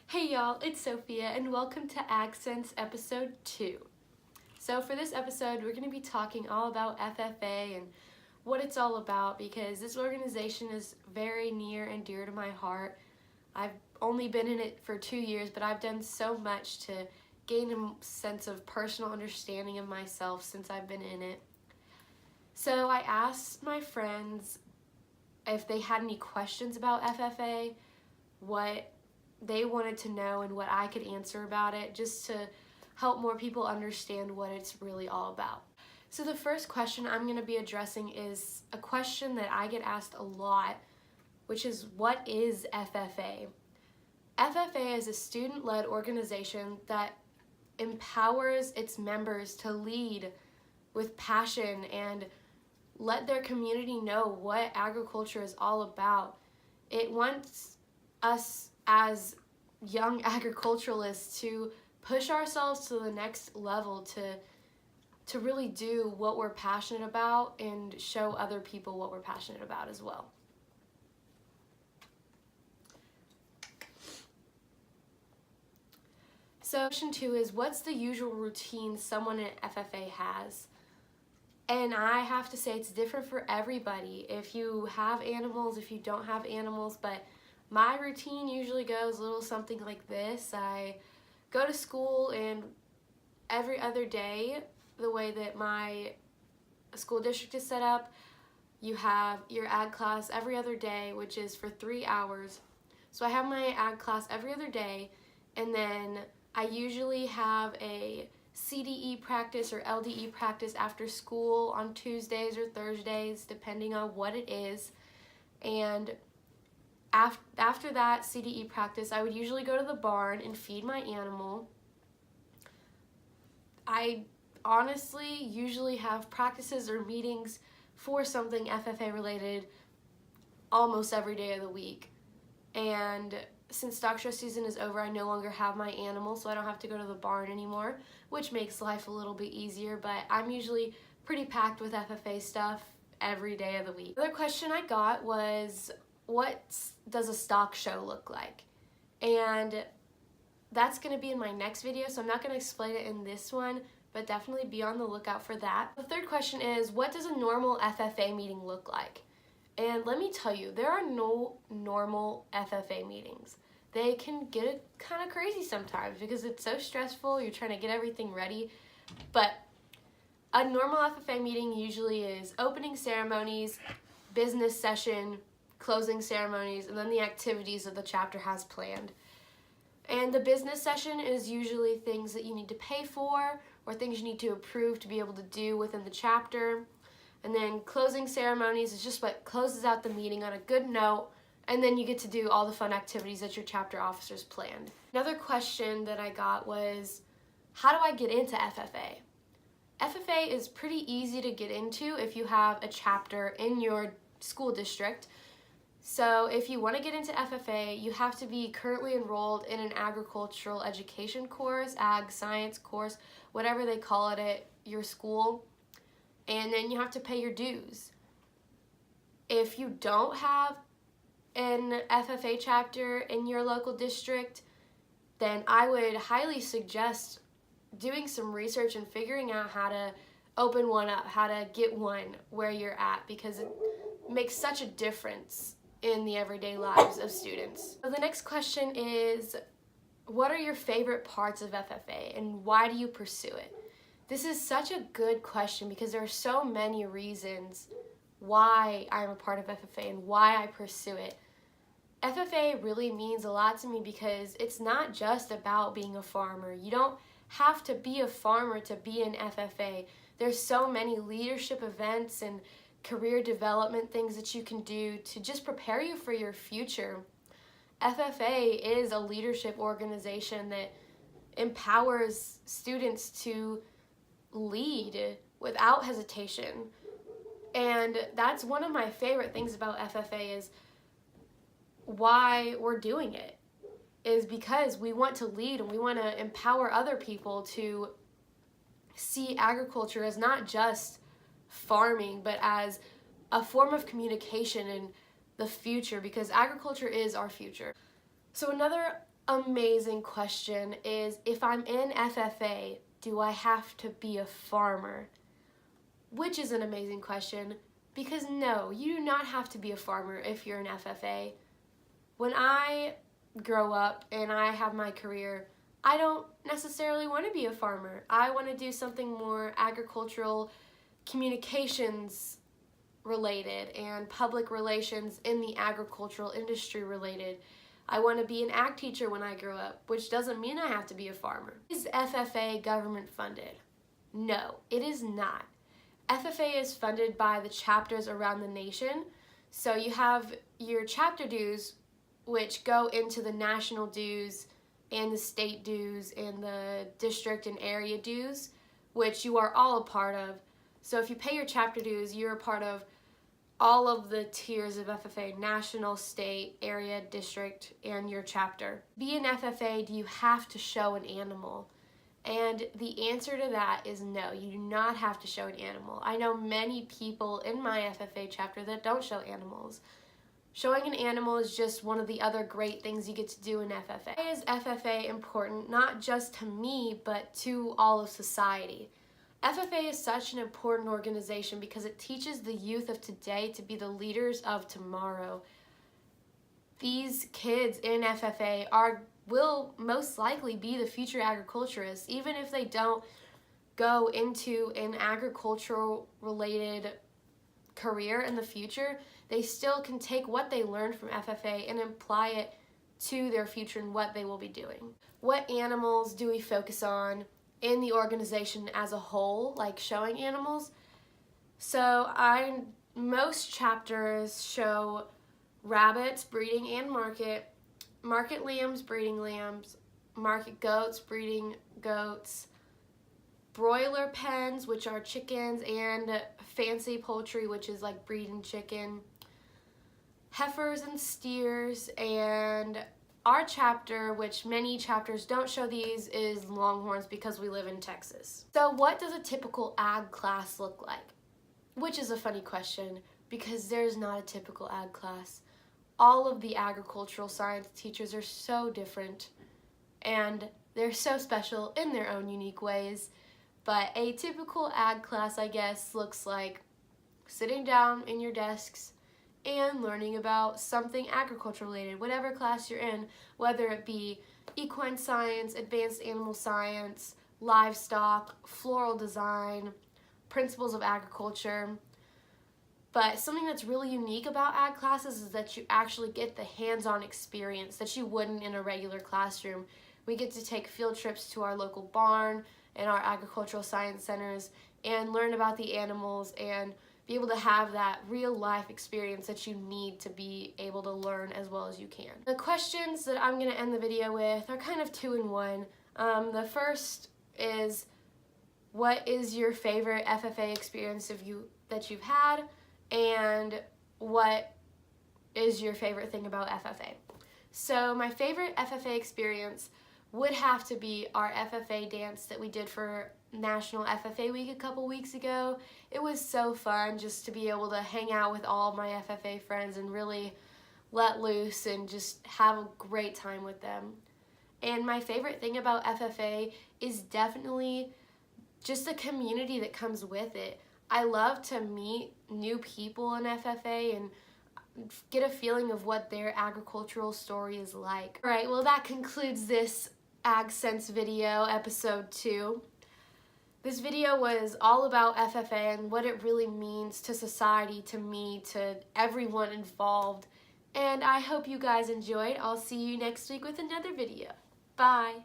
Hey y'all, it's Sophia and welcome to Agsense episode 2. So for this episode, we're going to be talking all about FFA and what it's all about because this organization is very near and dear to my heart. I've only been in it for 2 years, but I've done so much to gain a sense of personal understanding of myself since I've been in it. So I asked my friends if they had any questions about FFA, what they wanted to know and what I could answer about it, just to help more people understand what it's really all about. So the first question I'm going to be addressing is a question that I get asked a lot, which is, what is FFA? FFA is a student-led organization that empowers its members to lead with passion and let their community know what agriculture is all about. It wants us as young agriculturalists to push ourselves to the next level, to really do what we're passionate about and show other people what we're passionate about as well. So question 2 is, what's the usual routine someone in FFA has? And I have to say it's different for everybody. If you have animals, if you don't have animals, but my routine usually goes a little something like this. I go to school, and every other day, the way that my school district is set up, you have your ag class every other day, which is for 3 hours. So I have my ag class every other day, and then I usually have a CDE practice or LDE practice after school on Tuesdays or Thursdays, depending on what it is. And after that CDE practice, I would usually go to the barn and feed my animal. I honestly usually have practices or meetings for something FFA related almost every day of the week. And since stock show season is over, I no longer have my animal, so I don't have to go to the barn anymore, which makes life a little bit easier, but I'm usually pretty packed with FFA stuff every day of the week. Another question I got was, what does a stock show look like? And that's going to be in my next video, so I'm not going to explain it in this one, but definitely be on the lookout for that. The third question is, what does a normal FFA meeting look like? And let me tell you, there are no normal FFA meetings. They can get kind of crazy sometimes because it's so stressful, you're trying to get everything ready. But a normal FFA meeting usually is opening ceremonies, business session, closing ceremonies, and then the activities that the chapter has planned. And the business session is usually things that you need to pay for or things you need to approve to be able to do within the chapter. And then closing ceremonies is just what closes out the meeting on a good note, and then you get to do all the fun activities that your chapter officers planned. Another question that I got was, how do I get into FFA? FFA is pretty easy to get into if you have a chapter in your school district. So if you want to get into FFA, you have to be currently enrolled in an agricultural education course, ag science course, whatever they call it at your school, and then you have to pay your dues. If you don't have an FFA chapter in your local district, then I would highly suggest doing some research and figuring out how to open one up, how to get one where you're at, because it makes such a difference in the everyday lives of students. So the next question is, what are your favorite parts of FFA and why do you pursue it? This is such a good question because there are so many reasons why I'm a part of FFA and why I pursue it. FFA really means a lot to me because it's not just about being a farmer. You don't have to be a farmer to be in FFA. There's so many leadership events and career development things that you can do to just prepare you for your future. FFA is a leadership organization that empowers students to lead without hesitation. And that's one of my favorite things about FFA, is why we're doing it, is because we want to lead and we want to empower other people to see agriculture as not just farming, but as a form of communication in the future, because agriculture is our future. So another amazing question is, if I'm in FFA, do I have to be a farmer? Which is an amazing question, because no, you do not have to be a farmer if you're in FFA. When I grow up and I have my career, I don't necessarily want to be a farmer. I want to do something more agricultural, communications related, and public relations in the agricultural industry related. I want to be an ag teacher when I grow up, which doesn't mean I have to be a farmer. Is FFA government funded? No, it is not. FFA is funded by the chapters around the nation. So you have your chapter dues, which go into the national dues and the state dues and the district and area dues, which you are all a part of. So if you pay your chapter dues, you're a part of all of the tiers of FFA: national, state, area, district, and your chapter. Be an FFA, do you have to show an animal? And the answer to that is no, you do not have to show an animal. I know many people in my FFA chapter that don't show animals. Showing an animal is just one of the other great things you get to do in FFA. Why is FFA important, not just to me, but to all of society? FFA is such an important organization because it teaches the youth of today to be the leaders of tomorrow. These kids in FFA will most likely be the future agriculturists, even if they don't go into an agricultural related career in the future. They still can take what they learned from FFA and apply it to their future and what they will be doing. What animals do we focus on in the organization as a whole, like showing animals? So most chapters show rabbits, breeding and market lambs, breeding lambs, market goats, breeding goats, broiler pens, which are chickens, and fancy poultry, which is like breeding chicken, heifers and steers, and our chapter, which many chapters don't show these, is longhorns because we live in Texas. So what does a typical ag class look like? Which is a funny question because there's not a typical ag class. All of the agricultural science teachers are so different and they're so special in their own unique ways. But a typical ag class, I guess, looks like sitting down in your desks and learning about something agriculture related, whatever class you're in, whether it be equine science, advanced animal science, livestock, floral design, principles of agriculture. But something that's really unique about ag classes is that you actually get the hands-on experience that you wouldn't in a regular classroom. We get to take field trips to our local barn and our agricultural science centers and learn about the animals and be able to have that real life experience that you need to be able to learn as well as you can. The questions that I'm going to end the video with are kind of two in one. The first is, what is your favorite FFA experience that you've had, and what is your favorite thing about FFA? So my favorite FFA experience would have to be our FFA dance that we did for National FFA Week a couple weeks ago. It was so fun just to be able to hang out with all of my FFA friends and really let loose and just have a great time with them. And my favorite thing about FFA is definitely just the community that comes with it. I love to meet new people in FFA and get a feeling of what their agricultural story is like. Alright, well that concludes this Agsense video, episode 2. This video was all about FFA and what it really means to society, to me, to everyone involved. And I hope you guys enjoyed. I'll see you next week with another video. Bye!